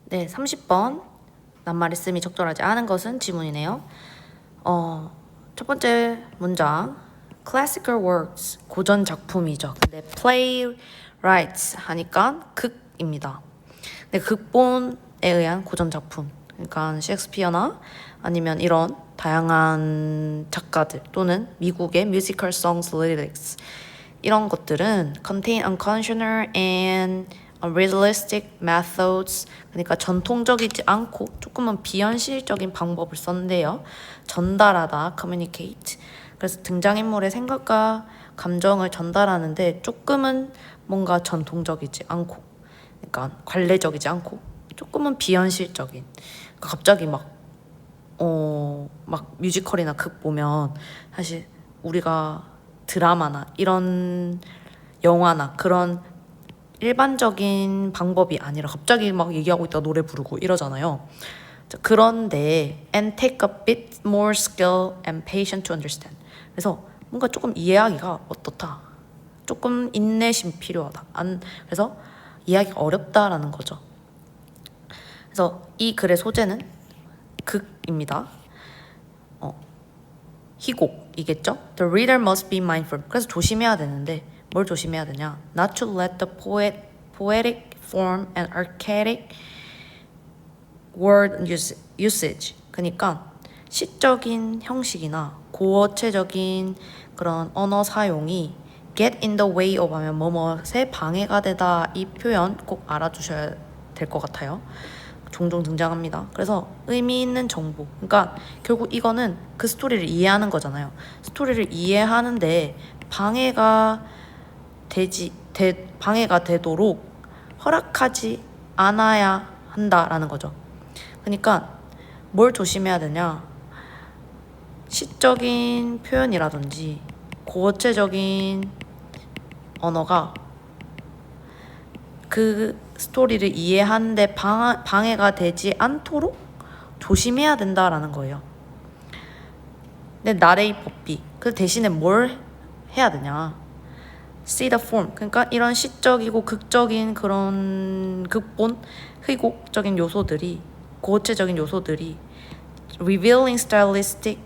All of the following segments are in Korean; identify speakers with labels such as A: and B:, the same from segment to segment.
A: 네, 30번 낱말을 씀이 적절하지 않은 것은 지문이네요. 첫 번째 문장 classical works 고전 작품이죠. 근데 playwrights 하니까 극입니다. 근데 극본에 의한 고전 작품. 그러니까 셰익스피어나 아니면 이런 다양한 작가들 또는 미국의 musical songs lyrics 이런 것들은 contain unconventional and realistic methods 그러니까 전통적이지 않고 조금은 비현실적인 방법을 썼는데요. 전달하다, communicate. 그래서 등장인물의 생각과 감정을 전달하는데 조금은 뭔가 전통적이지 않고 그러니까 관례적이지 않고 조금은 비현실적인 그러니까 갑자기 막 뮤지컬이나 극 보면 사실 우리가 드라마나 이런 영화나 그런 일반적인 방법이 아니라 갑자기 막 얘기하고 있다가 노래 부르고 이러잖아요. 그런데 and take a bit more skill and patience to understand. 그래서 뭔가 조금 이해하기가 어떻다. 조금 인내심 필요하다. 그래서 이해하기가 어렵다라는 거죠. 그래서 이 글의 소재는 극입니다. 희곡이겠죠? The reader must be mindful. 그래서 조심해야 되는데 뭘 조심해야 되냐? Not to let the poetic form and archaic word usage. 그러니까 시적인 형식이나 고어체적인 그런 언어 사용이 get in the way of 하면 뭐뭐에 방해가 되다. 이 표현 꼭 알아두셔야 될 것 같아요. 종종 등장합니다. 그래서 의미 있는 정보. 그러니까 결국 이거는 그 스토리를 이해하는 거잖아요. 스토리를 이해하는데 방해가 되도록 허락하지 않아야 한다라는 거죠. 그러니까 뭘 조심해야 되냐? 시적인 표현이라든지 고어체적인 언어가 그 스토리를 이해하는데 방해가 되지 않도록 조심해야 된다라는 거예요. 근데 나레이 법비 그 대신에 뭘 해야 되냐? See the form 그러니까 이런 시적이고 극적인 그런 극본 희곡적인 요소들이 고체적인 요소들이 revealing stylistic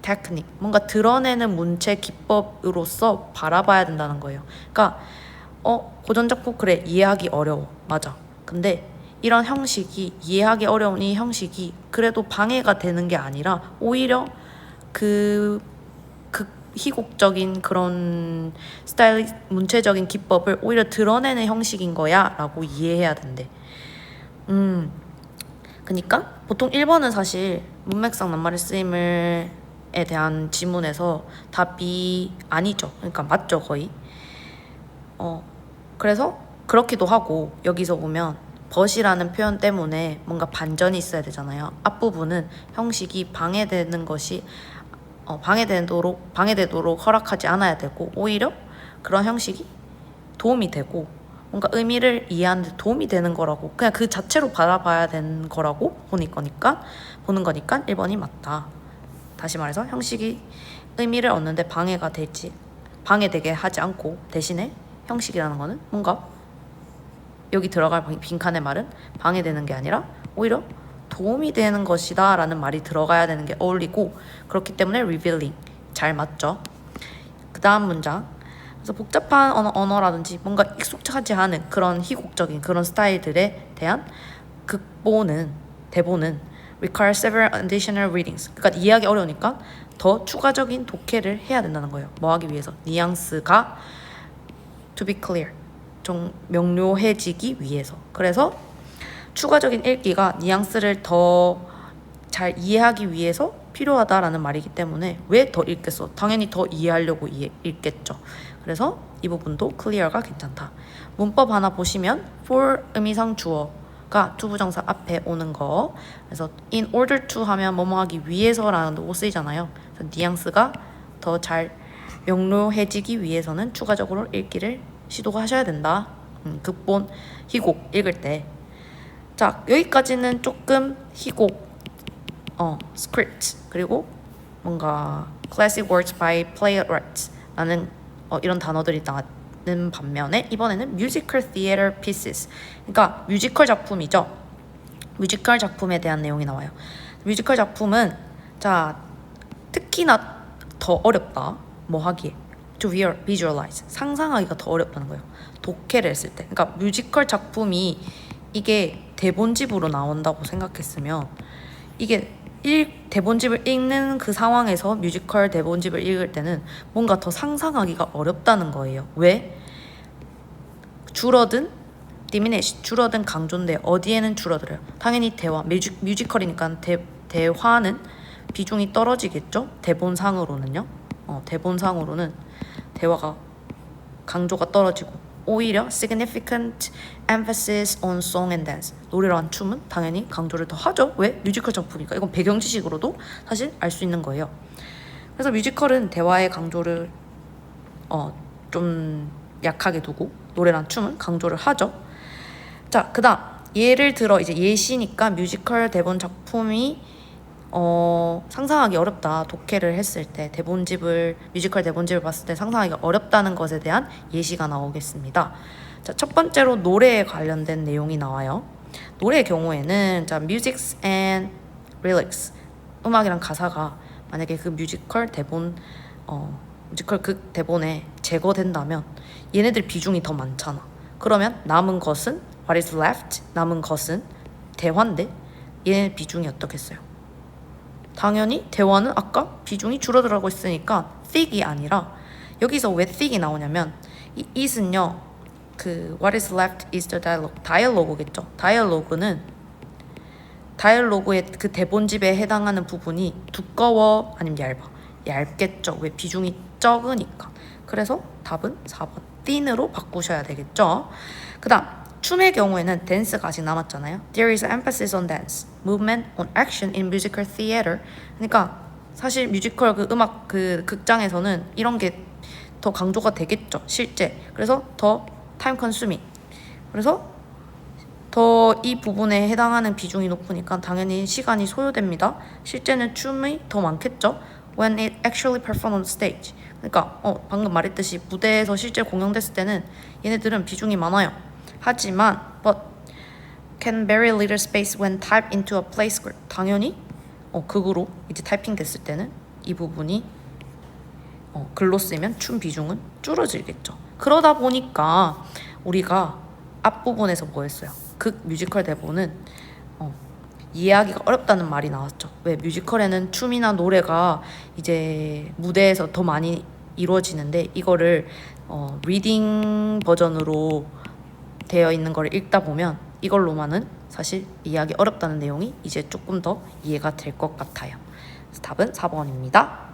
A: technique 뭔가 드러내는 문체 기법으로서 바라봐야 된다는 거예요. 그러니까 고전작품 그래 이해하기 어려워 맞아. 근데 이런 형식이 이해하기 어려운 이 형식이 그래도 방해가 되는 게 아니라 오히려 그 희곡적인 그런 스타일 문체적인 기법을 오히려 드러내는 형식인 거야 라고 이해해야 된대. 그니까 보통 1번은 사실 문맥상 낱말의 쓰임에 대한 지문에서 답이 아니죠. 그러니까 맞죠 거의. 그래서 그렇기도 하고 여기서 보면 벗이라는 표현 때문에 뭔가 반전이 있어야 되잖아요. 앞부분은 형식이 방해되는 것이 방해되도록 허락하지 않아야 되고 오히려 그런 형식이 도움이 되고 뭔가 의미를 이해하는 데 도움이 되는 거라고 그냥 그 자체로 바라봐야 되는 거라고 보는 거니까 1번이 맞다. 다시 말해서 형식이 의미를 얻는데 방해되게 하지 않고 대신에 형식이라는 거는 뭔가 여기 들어갈 빈칸의 말은 방해되는 게 아니라 오히려 도움이 되는 것이다 라는 말이 들어가야 되는 게 어울리고 그렇기 때문에 revealing 잘 맞죠. 그 다음 문장 그래서 복잡한 언어라든지 뭔가 익숙하지 않은 그런 희곡적인 그런 스타일들에 대한 대본은 require several additional readings 그러니까 이해하기 어려우니까 더 추가적인 독해를 해야 된다는 거예요. 뭐 하기 위해서? 뉘앙스가 to be clear 좀 명료해지기 위해서 그래서 추가적인 읽기가 뉘앙스를 더 잘 이해하기 위해서 필요하다라는 말이기 때문에 왜 더 읽겠어? 당연히 더 이해하려고 읽겠죠. 그래서 이 부분도 clear가 괜찮다. 문법 하나 보시면 for 의미상 주어가 투부정사 앞에 오는 거 그래서 in order to 하면 뭐뭐 하기 위해서라는 거 쓰이잖아요. 그래서 뉘앙스가 더 잘 명료해지기 위해서는 추가적으로 읽기를 시도하셔야 된다. 극본, 희곡 읽을 때. 자, 여기까지는 조금 희곡, script, 그리고 뭔가 classic works by playwrights 라는 이런 단어들이 나는 반면에 이번에는 musical theater pieces. 그러니까 뮤지컬 작품이죠. 뮤지컬 작품에 대한 내용이 나와요. 뮤지컬 작품은 자 특히나 더 어렵다. 뭐 하기에 to visualize 상상하기가 더 어렵다는 거예요. 독해를 했을 때. 그러니까 뮤지컬 작품이 이게 대본집으로 나온다고 생각했으면 이게 대본집을 읽는 그 상황에서 뮤지컬 대본집을 읽을 때는 뭔가 더 상상하기가 어렵다는 거예요. 왜? 줄어든 diminish 줄어든 강조인데 어디에는 줄어들어요? 당연히 대화 뮤지컬이니까 대화는 비중이 떨어지겠죠? 대본상으로는요. 대본상으로는 대화가 강조가 떨어지고 오히려 significant emphasis on song and dance 노래랑 춤은 당연히 강조를 더 하죠. 왜? 뮤지컬 작품이니까. 이건 배경 지식으로도 사실 알 수 있는 거예요. 그래서 뮤지컬은 대화의 강조를 좀 약하게 두고 노래랑 춤은 강조를 하죠. 자, 그다음 예를 들어 이제 예시니까 뮤지컬 대본 작품이 상상하기 어렵다. 독해를 했을 때 뮤지컬 대본집을 봤을 때 상상하기 어렵다는 것에 대한 예시가 나오겠습니다. 자, 첫 번째로 노래에 관련된 내용이 나와요. 노래의 경우에는 자, music and lyrics 음악이랑 가사가 만약에 그 뮤지컬 극 대본에 제거된다면 얘네들 비중이 더 많잖아. 그러면 남은 것은 what is left? 남은 것은 대화인데 얘네 비중이 어떻겠어요? 당연히 대화는 아까 비중이 줄어들고 있으니까 thick이 아니라 여기서 왜 thick이 나오냐면 이 is는요 그 what is left is the dialogue 다이얼로그겠죠. 다이얼로그의 그 대본집에 해당하는 부분이 두꺼워 아니면 얇겠죠. 왜? 비중이 적으니까. 그래서 답은 4번 thin으로 바꾸셔야 되겠죠. 그 다음 춤의 경우에는 댄스가 아직 남았잖아요. There is emphasis on dance, movement, on action in musical theater. 그러니까 사실 뮤지컬 그 음악 그 극장에서는 이런 게 더 강조가 되겠죠. 실제. 그래서 더 time consuming. 그래서 더 이 부분에 해당하는 비중이 높으니까 당연히 시간이 소요됩니다. 실제는 춤이 더 많겠죠. When it actually performed on stage. 그러니까 방금 말했듯이 무대에서 실제 공연됐을 때는 얘네들은 비중이 많아요. 하지만 but can very little space when typed into a play script. 당연히 극으로 이제 타이핑 됐을 때는 이 부분이 글로 쓰면 춤 비중은 줄어들겠죠. 그러다 보니까 우리가 앞부분에서 뭐 했어요? 극 뮤지컬 대본은 이해하기가 어렵다는 말이 나왔죠. 왜? 뮤지컬에는 춤이나 노래가 이제 무대에서 더 많이 이루어지는데 이거를 리딩 버전으로 되어 있는 걸 읽다 보면 이걸로만은 사실 이해하기 어렵다는 내용이 이제 조금 더 이해가 될 것 같아요. 답은 4번입니다.